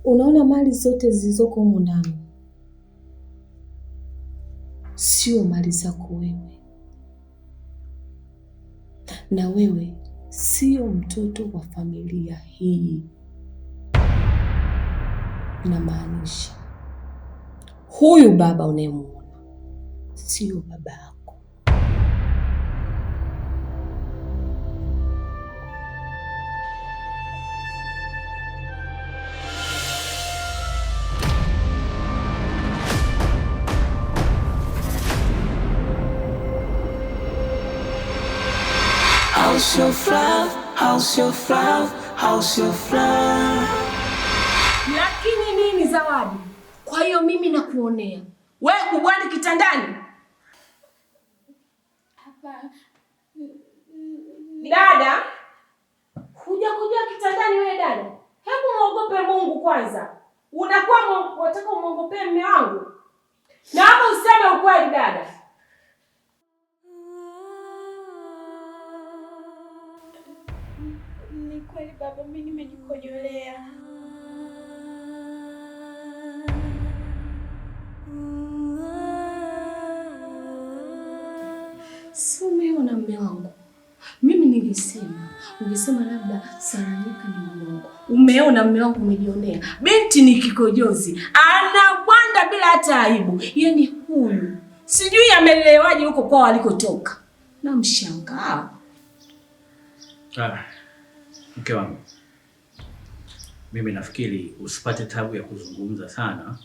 Unaona mali zote zilizoko humu ndani sio mali zako wewe, na wewe sio mtoto wa familia hii. Inamaanisha huyu baba unayemuona sio baba yako. House of love, house of love, house of love. Lakini nini Zawadi? Kwa hiyo mimi nakuonea wewe kubwani kitandani? Hapa dada, kuja kitandani wewe dada. Hebu muogope Mungu kwanza. Unakuwa unataka muogope mume wangu? Na hapo useme ukweli dada. ni kweli baba, mimi nimejikojolea. Si umeona mume wangu? Mimi ungesema labda Saranyika ni mwongo. Umeona mume wangu, umejionea. Binti ni kikojozi. Anabwanda bila hata aibu. Yaani huyu sijui amelelewaje huko kwao alikotoka. Na mshangaa. Mke wangu, mimi nafikiri usipate tabu ya kuzungumza sana.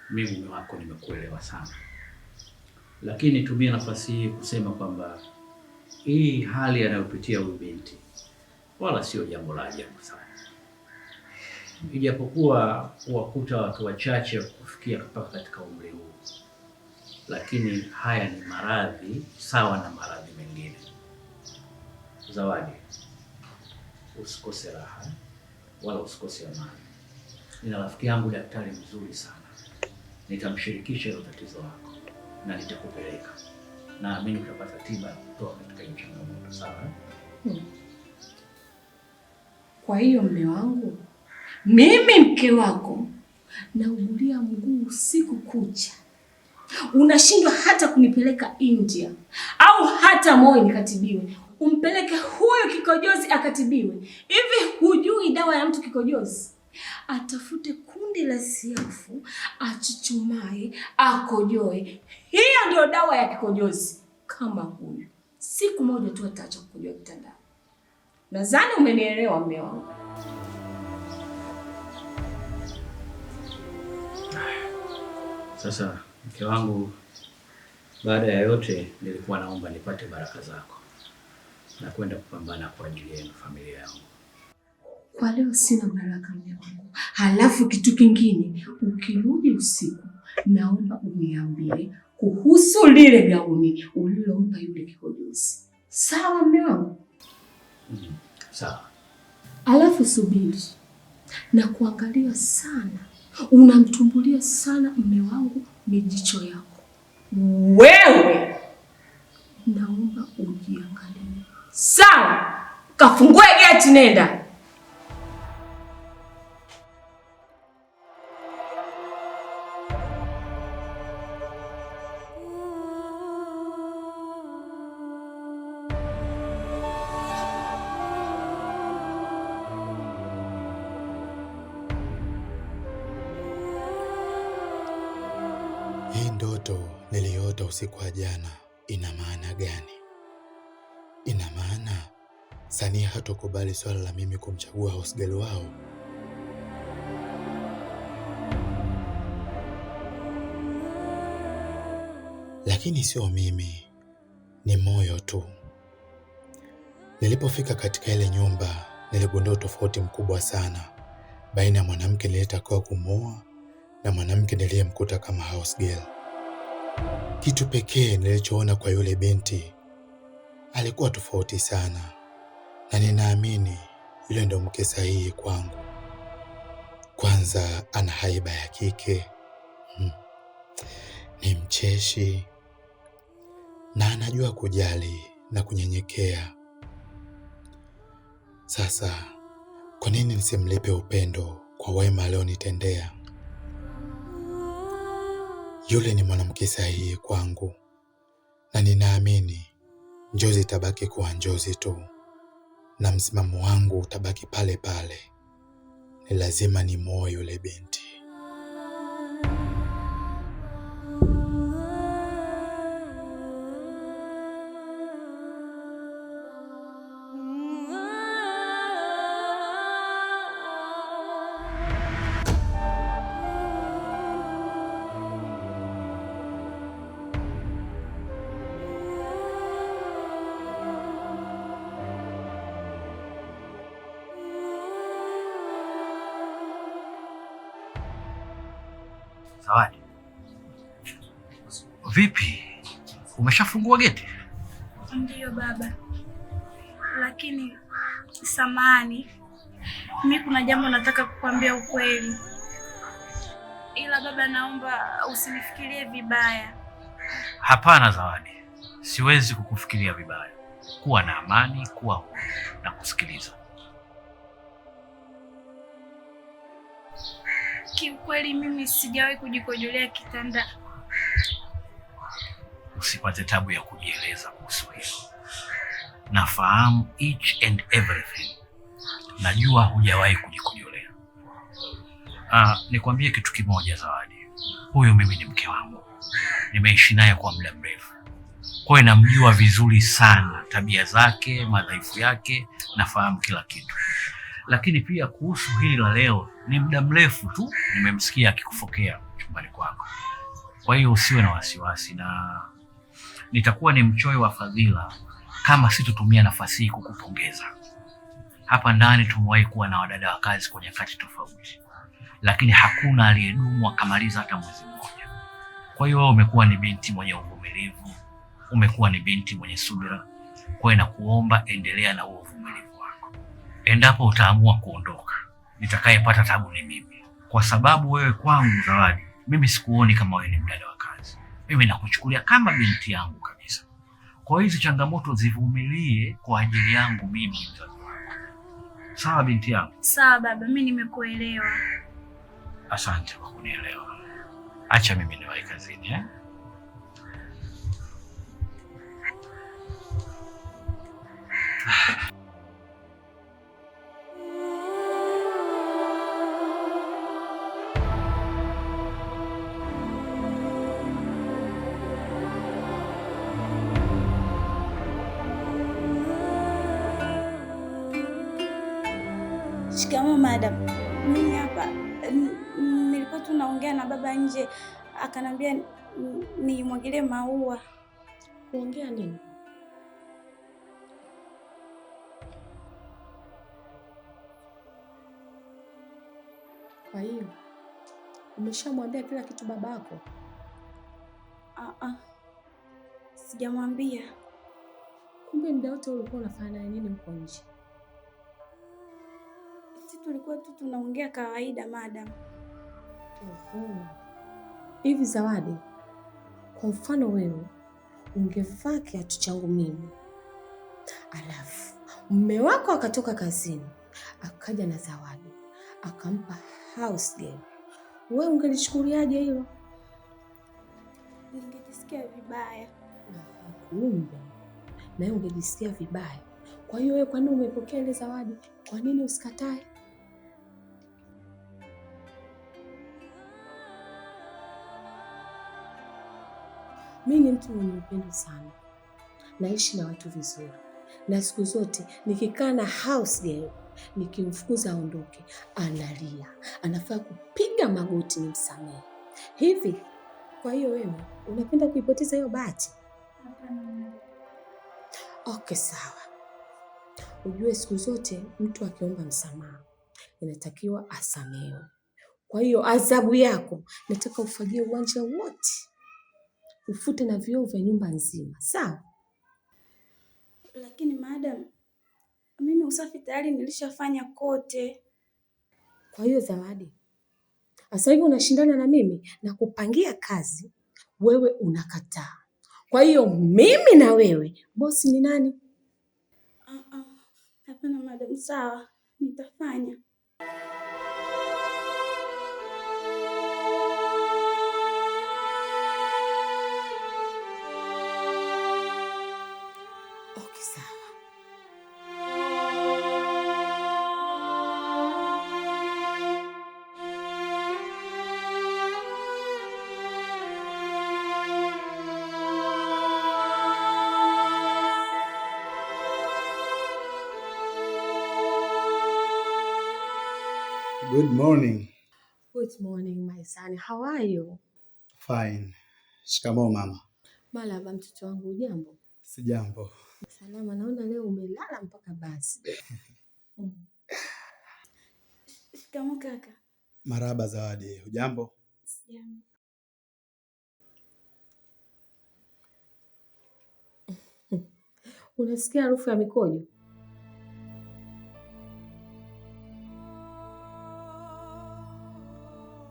Mimi mume wako nimekuelewa sana. Lakini tumia nafasi hii kusema kwamba hii hali anayopitia huyu binti wala sio jambo la ajabu sana. Ijapokuwa wakuta watu wachache kufikia mpaka katika umri huu, lakini haya ni maradhi sawa na maradhi mengine. Zawadi, usikose raha wala usikose amani. Nina rafiki yangu daktari mzuri sana, nitamshirikisha hilo tatizo lako na nitakupeleka. Naamini utapata tiba ya kutoa katika hiyo changamoto, sawa? Kwa hiyo mume wangu, mimi mke wako, naugulia mguu usiku kucha. Unashindwa hata kunipeleka India au hata Moi nikatibiwe. Umpeleke huyu kikojozi akatibiwe. Hivi hujui dawa ya mtu kikojozi? Atafute kundi la siafu, achuchumae, akojoe. Hiyo ndio dawa ya kikojozi. Kama huyu siku moja tu ataacha kukojoa kitandani. Nadhani umenielewa mume wangu. Sasa mke wangu, baada ya yote nilikuwa naomba nipate baraka zako na kwenda kupambana kwa ajili yenu, familia yangu. Kwa leo sina baraka mume wangu. Halafu kitu kingine, ukirudi usiku naomba uniambie kuhusu lile gauni ulilompa yule kikojozi. Sawa mume wangu? Sawa. Alafu subiri. Na kuangalia sana. Unamtumbulia sana mume wangu mijicho yako. Wewe naomba ujiangalie. Sawa? Kafungue geti nenda. Hii ndoto niliota usiku wa jana ina maana gani? Ina maana Sania hatokubali swala la mimi kumchagua house girl wao? Lakini sio mimi, ni moyo tu. Nilipofika katika ile nyumba, niligundua tofauti mkubwa sana baina ya mwanamke niliyetakiwa kumwoa na mwanamke niliyemkuta kama house girl. Kitu pekee nilichoona kwa yule binti, alikuwa tofauti sana, na ninaamini yule ndo mke sahihi kwangu. Kwanza ana haiba ya kike, ni mcheshi na anajua kujali na kunyenyekea. Sasa kwa nini nisimlipe upendo kwa wema alionitendea. Yule ni mwanamke sahihi kwangu, na ninaamini njozi itabaki kuwa njozi tu, na msimamo wangu utabaki pale pale. Ni lazima nimwoe yule binti. Zawadi, vipi? Umeshafungua geti? Ndiyo baba, lakini samahani, mimi kuna jambo nataka kukwambia ukweli, ila baba, naomba usinifikirie vibaya. Hapana Zawadi, siwezi kukufikiria vibaya. Kuwa na amani, kuwa huru na kusikiliza. Kiukweli mimi sijawahi kujikojolea kitanda. Usipate tabu ya kujieleza kuhusu hilo. Nafahamu each and everything. Najua hujawahi kujikojolea. Nikwambie kitu kimoja Zawadi. Huyu mimi ni mke wangu. Nimeishi naye kwa muda mrefu. Kwa hiyo namjua vizuri sana, tabia zake, madhaifu yake, nafahamu kila kitu. Lakini pia kuhusu hili la leo, ni muda mrefu tu nimemsikia akikufokea chumbani kwako. Kwa hiyo usiwe na wasiwasi, na nitakuwa ni mchoyo wa fadhila kama situtumia nafasi hii kukupongeza. Hapa ndani tumewahi kuwa na wadada wa kazi kwa nyakati tofauti, lakini hakuna aliyedumu akamaliza hata mwezi mmoja. Kwa hiyo umekuwa ni binti mwenye uvumilivu, umekuwa ni binti mwenye subira. Kwa hiyo nakuomba endelea na huo uvumilivu wako. Endapo utaamua kuondoka, nitakayepata tabu ni mimi. Kwa sababu wewe kwangu Zawadi, mimi sikuoni kama wewe ni mdada wa kazi. Mimi nakuchukulia kama binti yangu kabisa. Kwa hizo changamoto zivumilie kwa ajili yangu mimi mzazi wako. Sawa binti yangu? Sawa baba, mimi nimekuelewa. Asante kwa kunielewa. Acha mimi niwahi kazini, Shikamoo madam. Mimi hapa nilikuwa tu naongea na baba nje, akanambia nimwagilie maua. Kuongea nini? Kwa hiyo umeshamwambia kila kitu babako? Sijamwambia. Kumbe muda wote ulikuwa unafanya nini huko nje? Tulikuwa tu tunaongea kawaida madam. Hivi Zawadi, kwa mfano wewe ungevaa kiatu changu mimi, alafu mume wako akatoka kazini akaja na zawadi akampa house girl, wewe ungelichukuliaje hilo? Ningejisikia vibaya. Kumbe na wewe ungejisikia vibaya. Kwa hiyo wewe, kwa nini umepokea ile zawadi? Kwa nini usikatae? Mimi ni mtu mwenye upendo sana. Naishi na watu vizuri. Na siku zote nikikaa na house girl, nikimfukuza aondoke, analia. Anafaa kupiga magoti nimsamehe. Hivi, kwa hiyo wewe unapenda kuipoteza hiyo bahati? Hapana. Okay, sawa. Ujue siku zote mtu akiomba msamaha inatakiwa asamehewe. Kwa hiyo adhabu yako, nataka ufagie uwanja wote. Ufute na vioo vya nyumba nzima, sawa? Lakini madam, mimi usafi tayari nilishafanya kote. Kwa hiyo Zawadi, sasa hivi unashindana na mimi na kupangia kazi, wewe unakataa. Kwa hiyo mimi na wewe, bosi ni nani? Hapana madam, sawa, nitafanya. Good morning. Good morning, my son. How are you? Fine. Shikamoo mama. Malava mtoto wangu, jambo? Sijambo. Salama, naona leo umelala mpaka basi. Shikamoo kaka. Marahaba Zawadi. Hujambo? Sijambo. Unasikia harufu ya mikojo?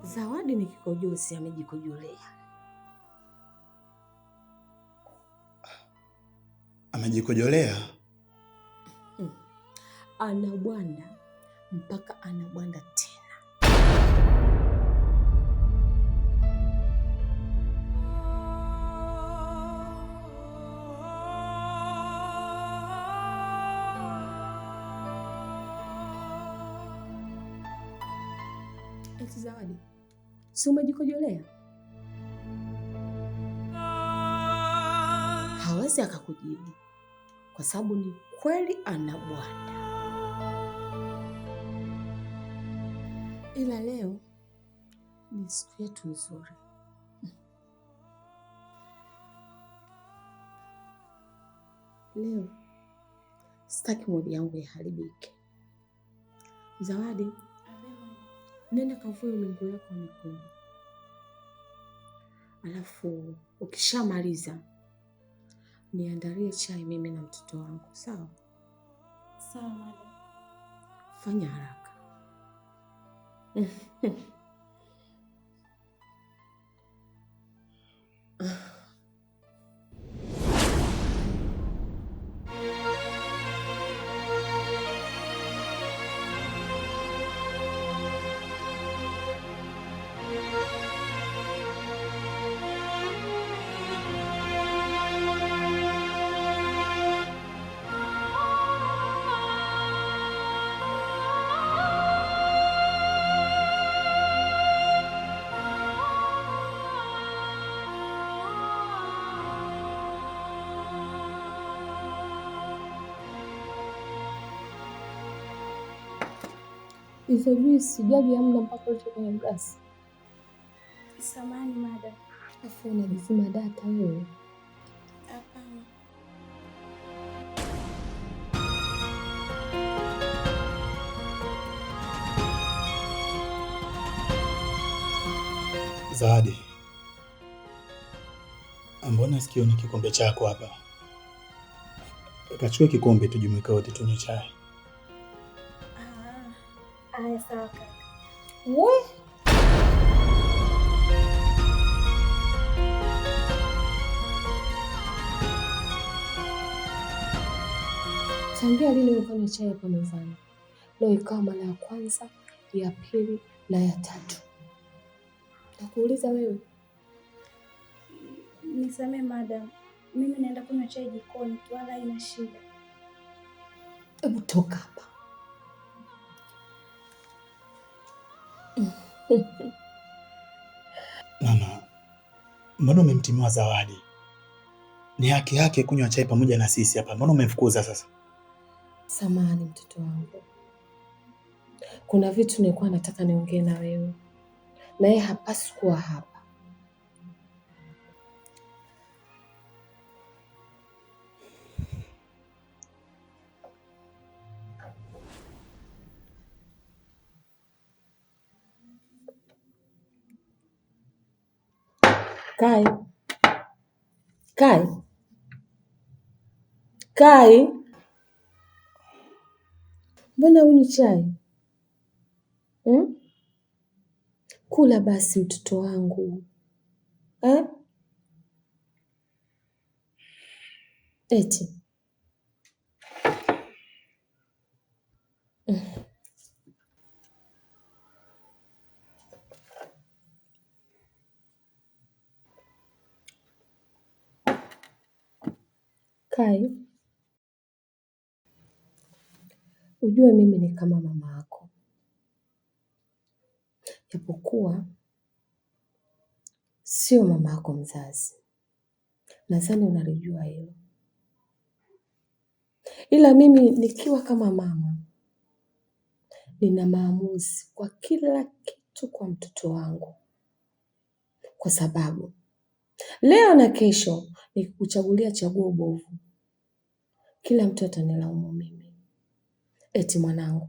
Zawadi ni kikojozi, amejikojolea. Amejikojolea? Anabwanda mpaka anabwanda tena. Eti Zawadi, si umejikojolea? Hawezi akakujibu kwa sababu ni kweli anabwanda. Ila leo ni siku yetu nzuri. Leo sitaki modi yangu iharibike. Zawadi, nenda kavue mingu yako mikono. Alafu ukishamaliza niandalie chai mimi na mtoto wangu, sawa? Sawa madam. Fanya haraka. Hizo juisi jaji hamna mpaka utoke kwenye glasi. Samahani madam. Afu unajizima data wewe. Hapana. Zawadi, mbona sikioni kikombe chako hapa? Kachukue kikombe tujumuike wote tunywe chai. Haya sawa kaka. We? Tangia lini ukanywa chai hapa mezani? Leo ikawa mara ya kwanza, ya pili na ya tatu. Nakuuliza wewe. Nisamee madam. Mimi naenda kunywa chai jikoni tu, wala haina shida. Hebu toka hapa. Mama, mbona umemtimua Zawadi? Ni haki yake kunywa chai pamoja na sisi hapa. Mbona umemfukuza sasa? Samahani mtoto wangu. Kuna vitu nilikuwa nataka niongee na wewe. Na yeye hapaswi kuwa hapa. Kai. Kai. Kai. Mbona hunywi chai? Kula basi mtoto wangu. Eti. Kai. Ujue mimi ni kama mama yako. Japokuwa sio mama yako mzazi. Nadhani unalijua hilo. Ila mimi nikiwa kama mama nina maamuzi kwa kila kitu kwa mtoto wangu, kwa sababu leo na kesho nikikuchagulia chaguo bovu, kila mtu atanilaumu mimi. Eti mwanangu,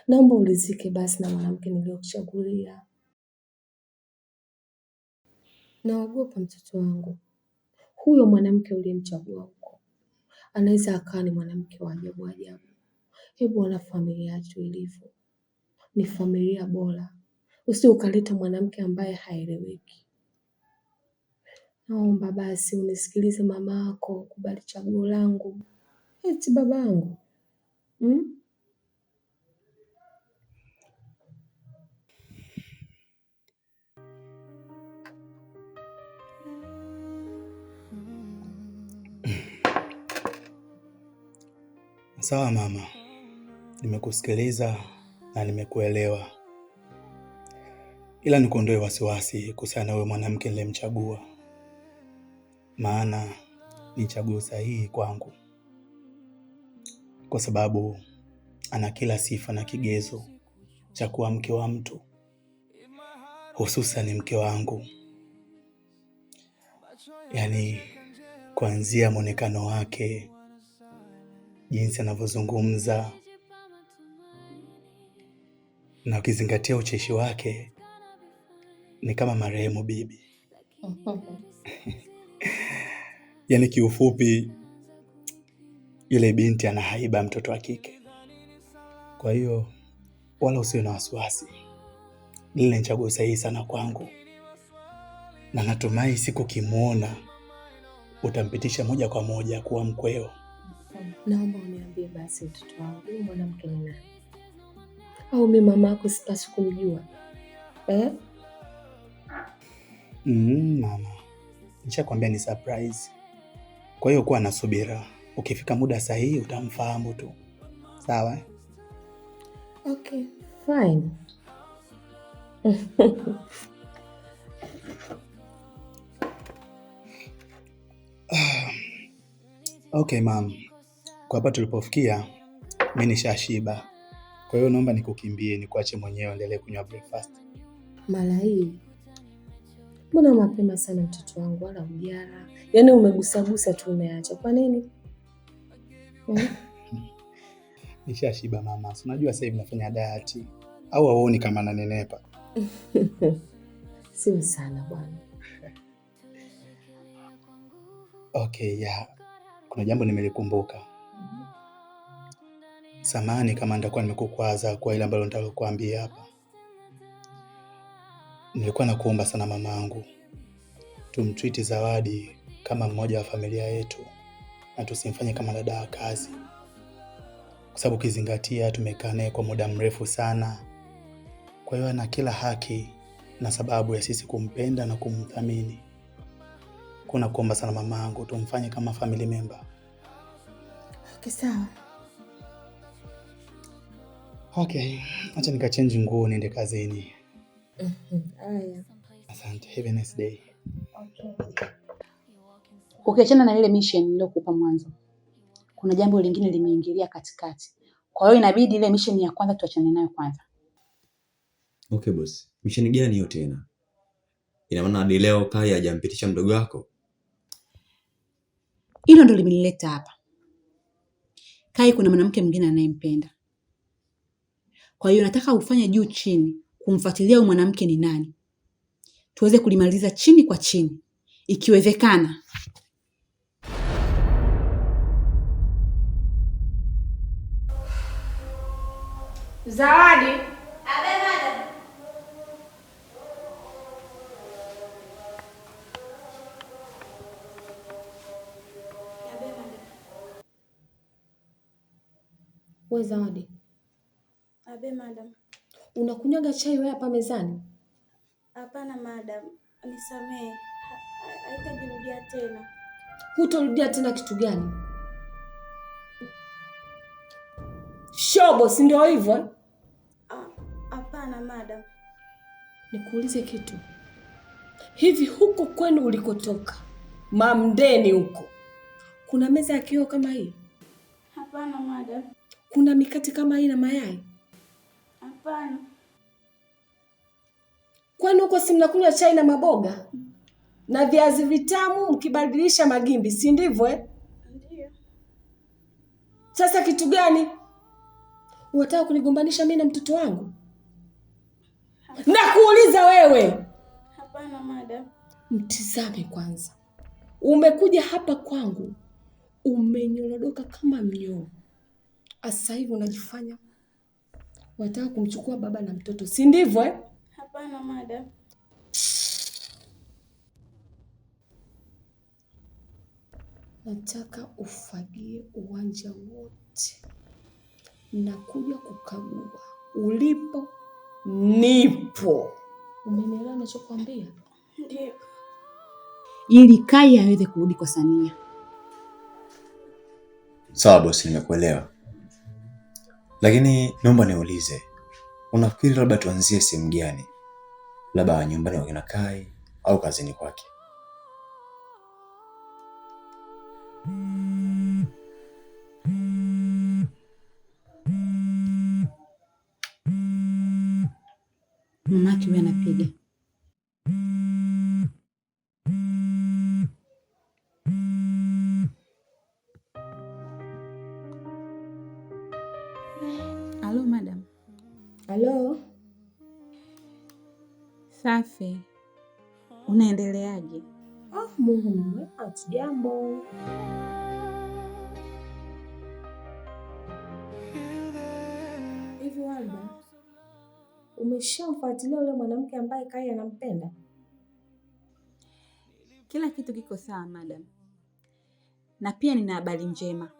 naomba ulizike basi na mwanamke niliyokuchagulia. Naogopa mtoto wangu, huyo mwanamke uliyemchagua huko anaweza akawa ni mwanamke wa ajabu ajabu. Hebu ona familia yetu ilivyo, ni familia bora. Usije ukaleta mwanamke ambaye haeleweki. Naomba basi unisikilize mama yako, kubali chaguo langu. Eti babangu. Sawa mama, nimekusikiliza na nimekuelewa, ila nikuondoe wasiwasi kuhusiana na wewe mwanamke nilimchagua, maana ni chaguo sahihi kwangu, kwa sababu ana kila sifa na kigezo cha kuwa mke wa mtu, hususan mke wangu. Yaani kuanzia muonekano wake, jinsi anavyozungumza, na ukizingatia ucheshi wake ni kama marehemu bibi. Yaani kiufupi yule binti ana haiba mtoto wa kike. Kwa hiyo wala usiwe na wasiwasi, lile ni chaguo sahihi sana kwangu, na natumai siku kimuona utampitisha moja kwa moja kuwa mkweo. Naomba uniambie basi mtoto wangu, huyu mwanamke ni nani? Au mimi mama yako sipaswi kumjua? Mama, nishakwambia ni surprise. Kwa hiyo kuwa na subira, ukifika muda sahihi utamfahamu tu. Sawa? Okay, fine. Okay mama, kwa hapa tulipofikia mimi nishashiba. Kwa hiyo naomba nikukimbie, nikuache mwenyewe endelee kunywa breakfast. Mara hii mbona mapema sana mtoto wangu, wala hujala? Yaani umegusagusa tu umeacha. Kwa nini? Nishashiba mama. Unajua sasa hivi nafanya diet. Au huoni kama nanenepa? Sio sana bwana. Okay, yeah. Kuna jambo nimelikumbuka. Samahani kama nitakuwa nimekukwaza kwa ile ambalo nitalokuambia hapa. Nilikuwa nakuomba sana mamangu, tumtreat Zawadi kama mmoja wa familia yetu na tusimfanye kama dada wa kazi. Kwa sababu kizingatia tumekaa naye kwa muda mrefu sana. Kwa hiyo ana kila haki na sababu ya sisi kumpenda na kumthamini. Kuna kuomba sana mamangu, tumfanye kama family member. Okay, sawa. Okay, acha nikachange nguo niende kazini. Haya. Asante, have a nice day. Okay. Ukiachana na ile mission niliyokupa mwanzo, kuna jambo lingine limeingilia katikati. Kwa hiyo inabidi ile mission ya kwanza tuachane nayo kwanza. Okay boss, mission gani hiyo tena? Ina maana hadi leo Kai hajampitisha mdogo wako? Hilo ndo limenileta hapa. Kai kuna mwanamke mwingine anayempenda. Kwa hiyo nataka ufanye juu chini kumfuatilia huyo mwanamke ni nani, tuweze kulimaliza chini kwa chini ikiwezekana. Zawadi. Abe madam. Abe madam. Wewe Zawadi. Abe madam. Unakunywaga chai wewe hapa mezani? Hapana madam, nisamehe. Haitajirudia tena. Hutorudia tena kitu gani? Shobo, si ndio hivyo? Hapana madam. Nikuulize kitu. Hivi huko kwenu ulikotoka, Mamdeni huko, kuna meza ya kioo kama hii? Hapana madam. Kuna mikate kama hii na mayai? Hapana. Kwani huko si mnakunywa chai na maboga na viazi vitamu mkibadilisha magimbi, si ndivyo eh? Ndio. Sasa kitu gani? Unataka kunigombanisha mimi na mtoto wangu? Nakuuliza wewe. Hapana madam. Mtizame kwanza. Umekuja hapa kwangu, umenyorodoka kama mnyoo. Sasa hivi unajifanya unataka kumchukua baba na mtoto, si ndivyo eh? Hapana madam. Nataka ufagie uwanja wote. Nakuja kukagua. Ulipo nipo. Umenielewa ninachokwambia? Ndio. Ili Kai aweze kurudi kwa Sania. Sawa bosi, nimekuelewa. Lakini naomba niulize, unafikiri labda tuanzie sehemu gani? Labda nyumbani kwa kina Kai au kazini kwake? Mamake huyu anapiga. Halo madam. Halo. Safi. Unaendeleaje? Mungu mwema, jambo. Hivi Walda, umeshamfuatilia yule mwanamke ambaye Kai anampenda? Kila kitu kiko sawa madam. Na pia nina habari njema.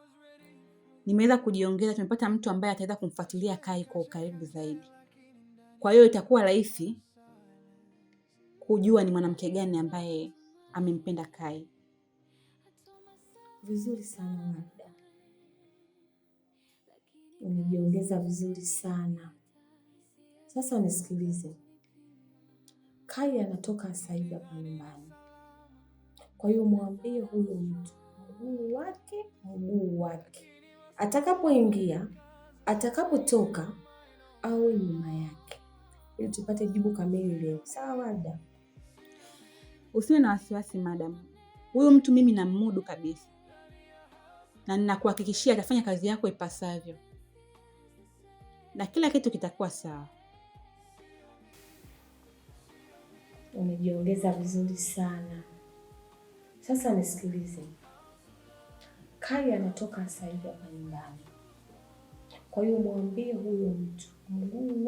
Nimeweza kujiongeza, tumepata mtu ambaye ataweza kumfuatilia Kai kwa ukaribu zaidi. Kwa hiyo itakuwa rahisi kujua ni mwanamke gani ambaye amempenda Kai. Vizuri sana Walda. Umejiongeza vizuri sana. Sasa nisikilize. Kai anatoka sasa hivi hapa nyumbani. Kwa hiyo mwambie huyo mtu mguu wake. Atakapoingia, atakapotoka, awe nyuma yake. Ili tupate jibu kamili leo. Sawa Walda? Usiwe na wasiwasi madam. Huyo mtu mimi namudu kabisa. Na ninakuhakikishia atafanya kazi yako ipasavyo. Na kila kitu kitakuwa sawa. Umejiongeza vizuri sana. Sasa nisikilize. Kai anatoka sasa hivi hapa nyumbani. Kwa hiyo mwambie huyo mtu mguu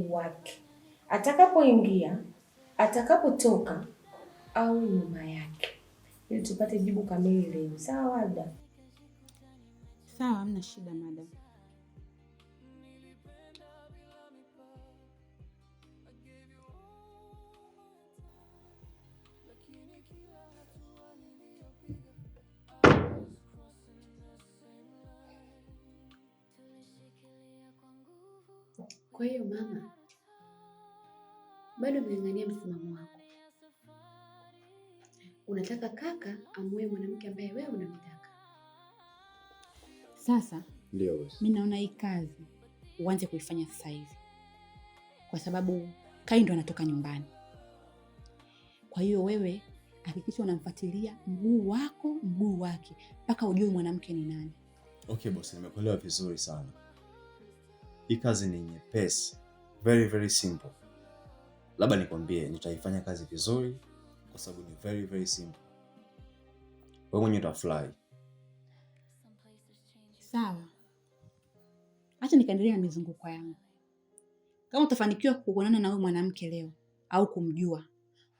wake. Atakapoingia, atakapotoka, au nyuma yake. Ili tupate jibu kamili leo. Sawa Walda? Sawa, hamna shida madam. Kwa hiyo mama, bado umeng'ang'ania msimamo wako. Unataka kaka amuoe mwanamke ambaye wewe unamtaka. Sasa Ndio bosi. mimi naona hii kazi uanze kuifanya sasa hivi. Kwa sababu Kai ndo anatoka nyumbani. Kwa hiyo wewe hakikisha unamfuatilia mguu wake mpaka ujue mwanamke ni nani. Okay bosi, nimekuelewa vizuri sana. Hii kazi ni nyepesi, very very simple. Labda nikwambie nitaifanya kazi vizuri kwa sababu ni very very simple. Wewe mwenyewe utafurahi. Sawa. Acha nikaendelea na mizunguko yangu. Kama utafanikiwa kuonana na huyo mwanamke leo au kumjua,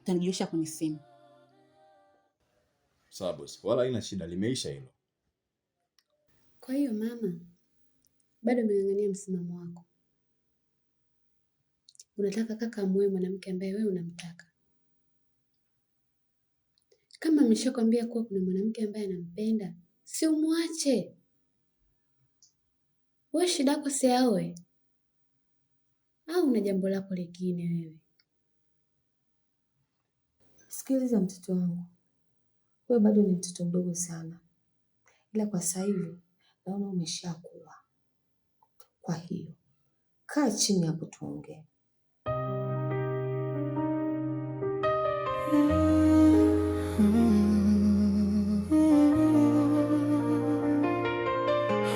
utanijulisha kwenye simu. Sawa bosi, wala haina shida, limeisha hilo. Kwa hiyo mama, bado umeng'ang'ania msimamo wako. Unataka kaka amuoe mwanamke ambaye wewe unamtaka. Kama ameshakwambia kuwa kuna mwanamke ambaye anampenda, si umwache. Wewe shida yako si aoe. Au una jambo lako lingine wewe? Sikiliza mtoto wangu. Wewe bado ni mtoto mdogo sana. Ila kwa sasa hivi naona umeshakuwa. Kwa hiyo kaa chini hapo tuongee.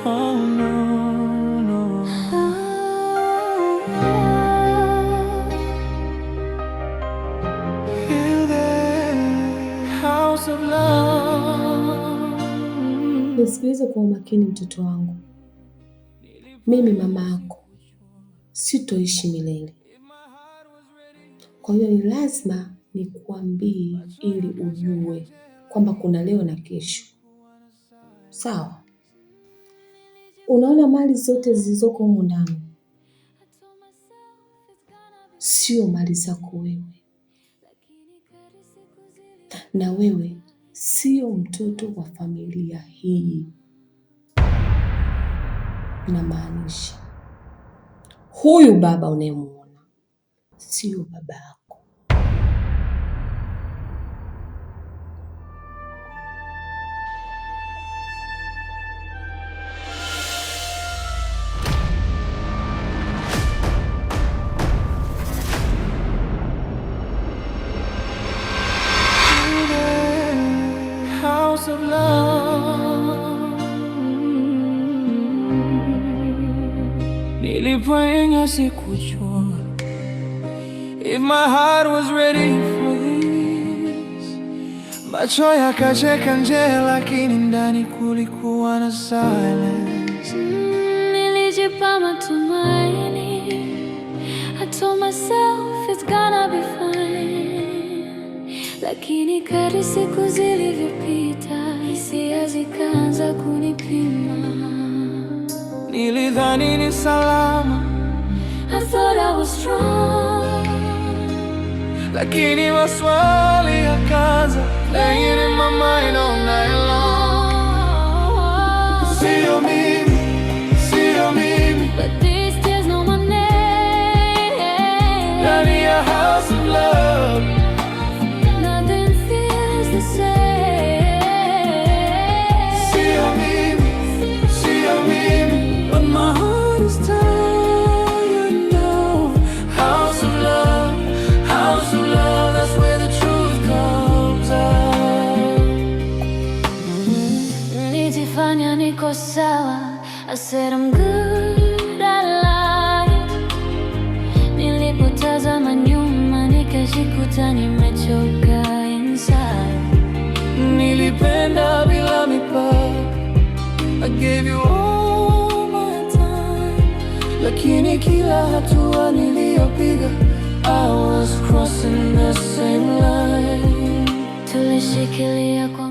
Oh no, no. Feel the house of love. Nisikilize kwa umakini mtoto wangu. Mimi mama yako sitoishi milele. Kwa hiyo ni lazima nikuambie ili ujue kwamba kuna leo na kesho. Sawa? Unaona mali zote zilizoko humu ndani sio mali zako wewe, na wewe sio mtoto wa familia hii. Inamaanisha huyu baba unayemuona sio baba yako. House of love. Nilipoingia sikujua if my heart was ready for this. Macho yakacheka nje lakini ndani kulikuwa na silence. Nilijipa matumaini. I told myself it's gonna be fine. Lakini kadri siku zilivyopita, hisia zikaanza kunipima. Nilidhani ni salama, I thought I was strong. lakini maswali yakaanza playing in my mind all night long. Sio mimi, sio mimi. But these tears know my name. Ndani ya house of love. Nothing feels the same. Sio mimi, sio mimi. But my heart is tired now. House of love, house of love. That's where the truth comes out. Nilijifanya niko sawa. I said I'm good at life. Nilipotazama nyuma nikajikuta nimechoka inside. Nilipenda bila mipaka. I gave you all my time. Lakini kila hatua niliyopiga, I was crossing the same line. Tulishikilia kwa